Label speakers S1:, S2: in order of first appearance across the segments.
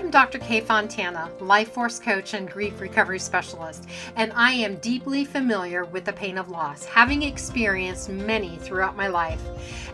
S1: am Dr. Kay Fontana, life force coach and grief recovery specialist, and I am deeply familiar with the pain of loss, having experienced many throughout my life.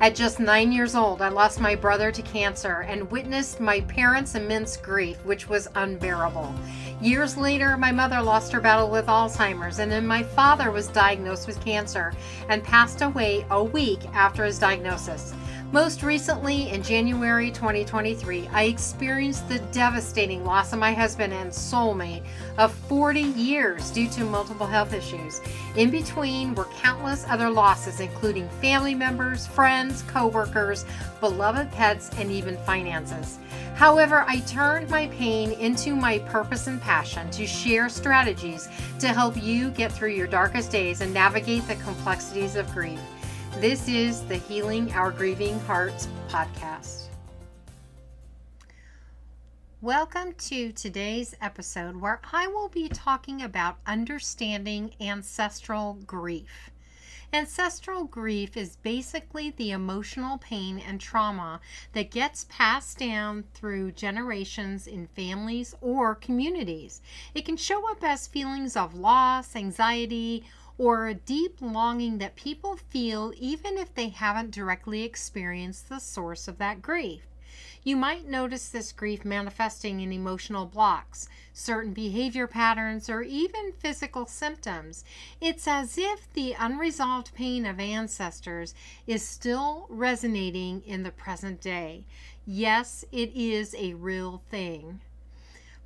S1: At just 9 years old, I lost my brother to cancer and witnessed my parents' immense grief, which was unbearable. Years later, my mother lost her battle with Alzheimer's, and then my father was diagnosed with cancer and passed away a week after his diagnosis. Most recently, in January 2023, I experienced the devastating loss of my husband and soulmate of 40 years due to multiple health issues. In between were countless other losses, including family members, friends, co-workers, beloved pets, and even finances. However, I turned my pain into my purpose and passion to share strategies to help you get through your darkest days and navigate the complexities of grief. This is the Healing Our Grieving Hearts podcast. Welcome to today's episode where I will be talking about understanding ancestral grief. Ancestral grief is basically the emotional pain and trauma that gets passed down through generations in families or communities. It can show up as feelings of loss, anxiety, or a deep longing that people feel even if they haven't directly experienced the source of that grief. You might notice this grief manifesting in emotional blocks, certain behavior patterns, or even physical symptoms. It's as if the unresolved pain of ancestors is still resonating in the present day. Yes, it is a real thing.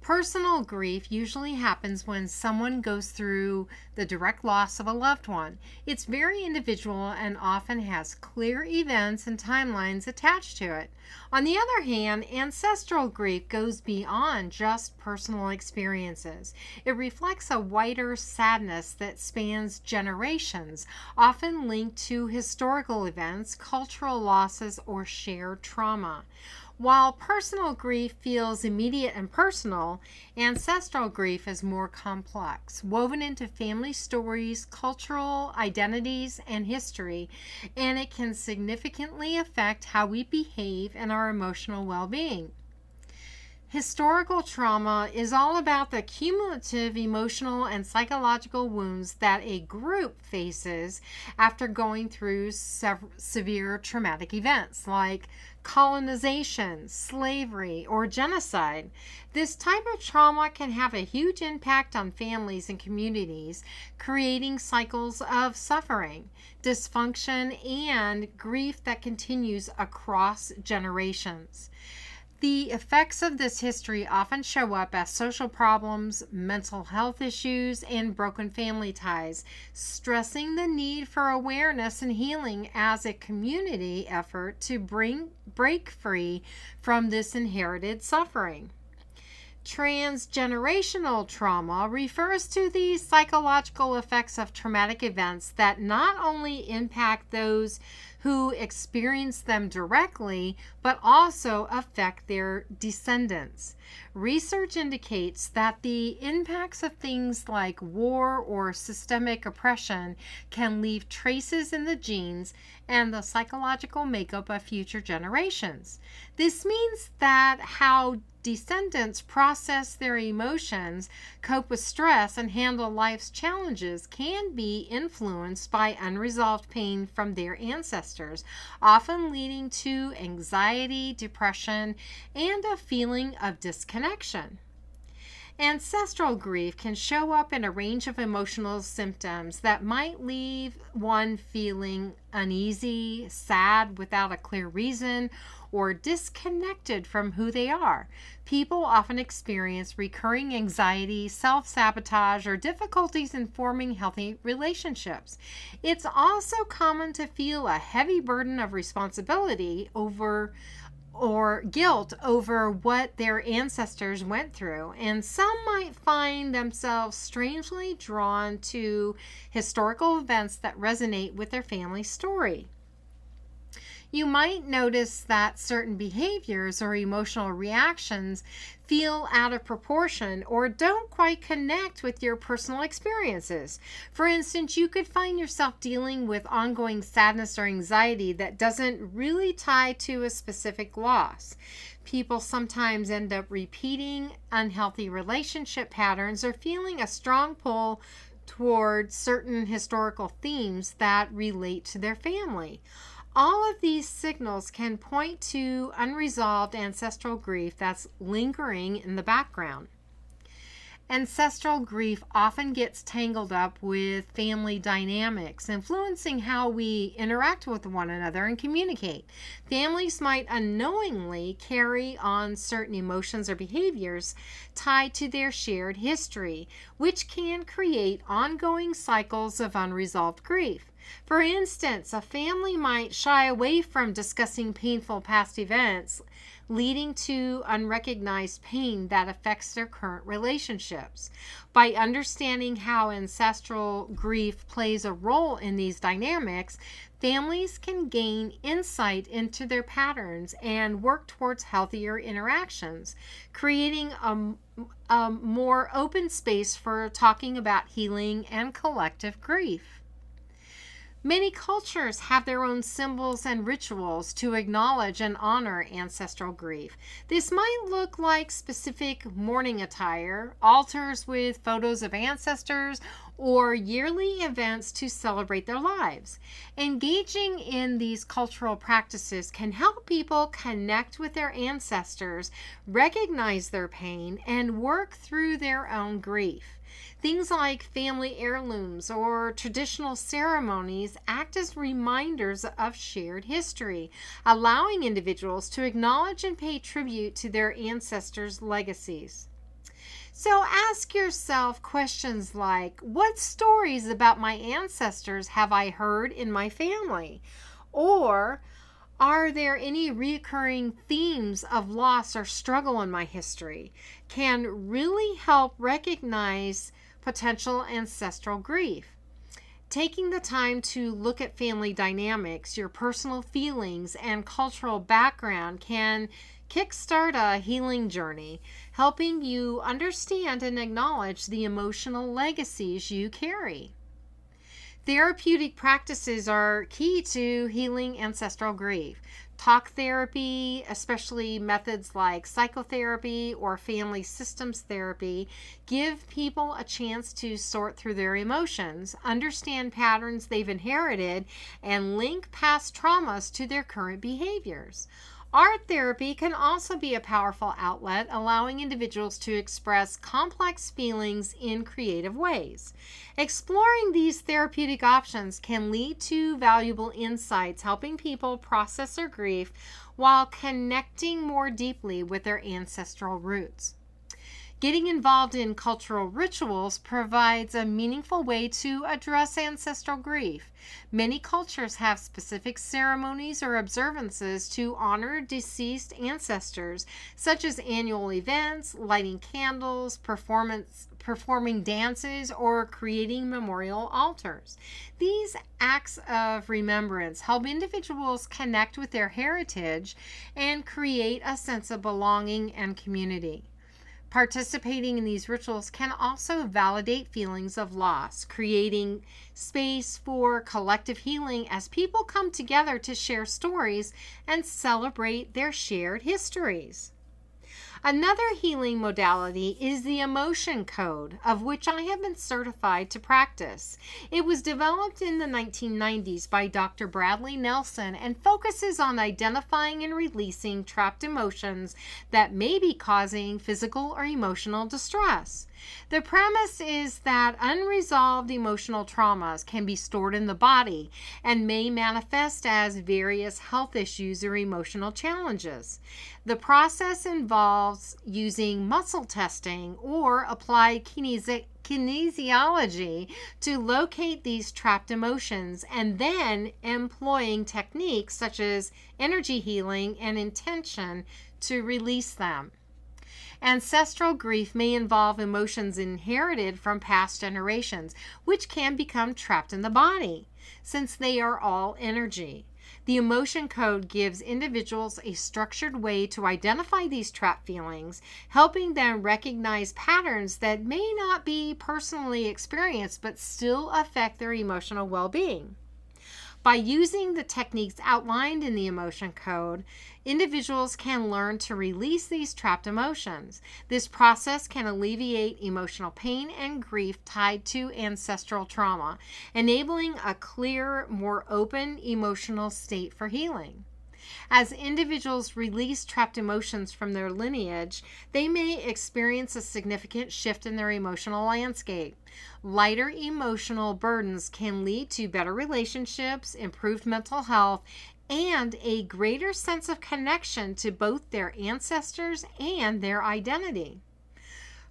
S1: Personal grief usually happens when someone goes through the direct loss of a loved one. It's very individual and often has clear events and timelines attached to it. On the other hand, ancestral grief goes beyond just personal experiences. It reflects a wider sadness that spans generations, often linked to historical events, cultural losses, or shared trauma. While personal grief feels immediate and personal, ancestral grief is more complex, woven into family stories, cultural identities, and history, and it can significantly affect how we behave and our emotional well-being. Historical trauma is all about the cumulative emotional and psychological wounds that a group faces after going through severe traumatic events like colonization, slavery, or genocide. This type of trauma can have a huge impact on families and communities, creating cycles of suffering, dysfunction, and grief that continues across generations. The effects of this history often show up as social problems, mental health issues, and broken family ties, stressing the need for awareness and healing as a community effort to break free from this inherited suffering. Transgenerational trauma refers to the psychological effects of traumatic events that not only impact those who experience them directly, but also affect their descendants. Research indicates that the impacts of things like war or systemic oppression can leave traces in the genes and the psychological makeup of future generations. This means that how descendants process their emotions, cope with stress, and handle life's challenges can be influenced by unresolved pain from their ancestors, often leading to anxiety, depression, and a feeling of disconnection. Ancestral grief can show up in a range of emotional symptoms that might leave one feeling uneasy, sad without a clear reason, or disconnected from who they are. People often experience recurring anxiety, self-sabotage, or difficulties in forming healthy relationships. It's also common to feel a heavy burden of responsibility or guilt over what their ancestors went through, and some might find themselves strangely drawn to historical events that resonate with their family story. You might notice that certain behaviors or emotional reactions feel out of proportion or don't quite connect with your personal experiences. For instance, you could find yourself dealing with ongoing sadness or anxiety that doesn't really tie to a specific loss. People sometimes end up repeating unhealthy relationship patterns or feeling a strong pull toward certain historical themes that relate to their family. All of these signals can point to unresolved ancestral grief that's lingering in the background. Ancestral grief often gets tangled up with family dynamics, influencing how we interact with one another and communicate. Families might unknowingly carry on certain emotions or behaviors tied to their shared history, which can create ongoing cycles of unresolved grief. For instance, a family might shy away from discussing painful past events, leading to unrecognized pain that affects their current relationships. By understanding how ancestral grief plays a role in these dynamics, families can gain insight into their patterns and work towards healthier interactions, creating a more open space for talking about healing and collective grief. Many cultures have their own symbols and rituals to acknowledge and honor ancestral grief. This might look like specific mourning attire, altars with photos of ancestors, or yearly events to celebrate their lives. Engaging in these cultural practices can help people connect with their ancestors, recognize their pain, and work through their own grief. Things like family heirlooms or traditional ceremonies act as reminders of shared history, allowing individuals to acknowledge and pay tribute to their ancestors' legacies. So ask yourself questions like, what stories about my ancestors have I heard in my family? Or, are there any recurring themes of loss or struggle in my history? Can really help recognize potential ancestral grief. Taking the time to look at family dynamics, your personal feelings, and cultural background can kickstart a healing journey, helping you understand and acknowledge the emotional legacies you carry. Therapeutic practices are key to healing ancestral grief. Talk therapy, especially methods like psychotherapy or family systems therapy, give people a chance to sort through their emotions, understand patterns they've inherited, and link past traumas to their current behaviors. Art therapy can also be a powerful outlet, allowing individuals to express complex feelings in creative ways. Exploring these therapeutic options can lead to valuable insights, helping people process their grief while connecting more deeply with their ancestral roots. Getting involved in cultural rituals provides a meaningful way to address ancestral grief. Many cultures have specific ceremonies or observances to honor deceased ancestors, such as annual events, lighting candles, performing dances, or creating memorial altars. These acts of remembrance help individuals connect with their heritage and create a sense of belonging and community. Participating in these rituals can also validate feelings of loss, creating space for collective healing as people come together to share stories and celebrate their shared histories. Another healing modality is the emotion code, of which I have been certified to practice. It was developed in the 1990s by Dr. Bradley Nelson and focuses on identifying and releasing trapped emotions that may be causing physical or emotional distress. The premise is that unresolved emotional traumas can be stored in the body and may manifest as various health issues or emotional challenges. The process involves using muscle testing or applied kinesiology to locate these trapped emotions, and then employing techniques such as energy healing and intention to release them. Ancestral grief may involve emotions inherited from past generations, which can become trapped in the body, since they are all energy. The emotion code gives individuals a structured way to identify these trapped feelings, helping them recognize patterns that may not be personally experienced but still affect their emotional well-being. By using the techniques outlined in the emotion code, individuals can learn to release these trapped emotions. This process can alleviate emotional pain and grief tied to ancestral trauma, enabling a clearer, more open emotional state for healing. As individuals release trapped emotions from their lineage, they may experience a significant shift in their emotional landscape. Lighter emotional burdens can lead to better relationships, improved mental health, and a greater sense of connection to both their ancestors and their identity.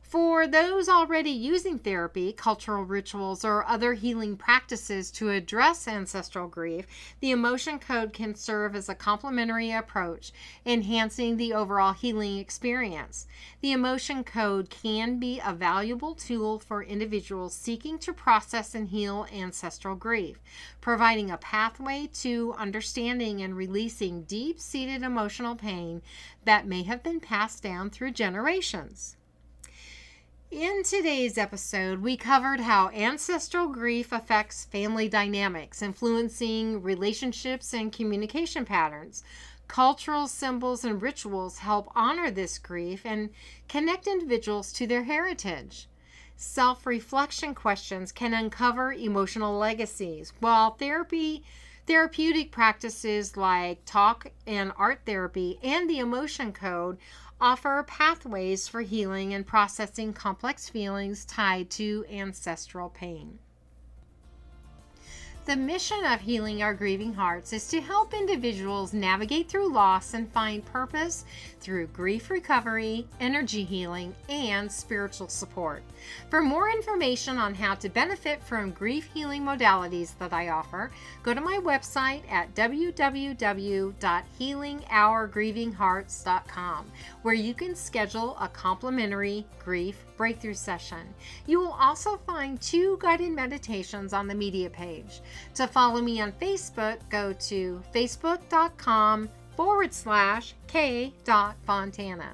S1: For those already using therapy, cultural rituals, or other healing practices to address ancestral grief, the emotion code can serve as a complementary approach, enhancing the overall healing experience. The emotion code can be a valuable tool for individuals seeking to process and heal ancestral grief, providing a pathway to understanding and releasing deep-seated emotional pain that may have been passed down through generations. In today's episode, we covered how ancestral grief affects family dynamics, influencing relationships and communication patterns. Cultural symbols and rituals help honor this grief and connect individuals to their heritage. Self-reflection questions can uncover emotional legacies, while therapeutic practices like talk and art therapy and the emotion code offer pathways for healing and processing complex feelings tied to ancestral pain. The mission of Healing Our Grieving Hearts is to help individuals navigate through loss and find purpose through grief recovery, energy healing, and spiritual support. For more information on how to benefit from grief healing modalities that I offer, go to my website at www.healingourgrievinghearts.com, where you can schedule a complimentary grief breakthrough session. You will also find 2 guided meditations on the media page. To follow me on Facebook, go to facebook.com/k.fontana.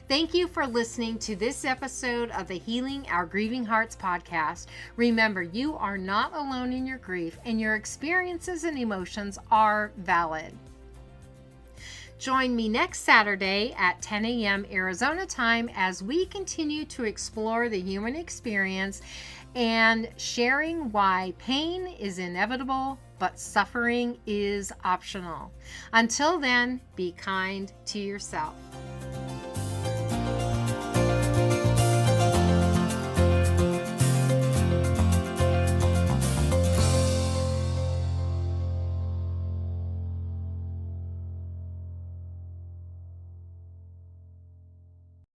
S1: Thank you for listening to this episode of the Healing Our Grieving Hearts podcast. Remember, you are not alone in your grief, and your experiences and emotions are valid. Join me next Saturday at 10 a.m. Arizona time as we continue to explore the human experience and sharing why pain is inevitable but suffering is optional. Until then, be kind to yourself.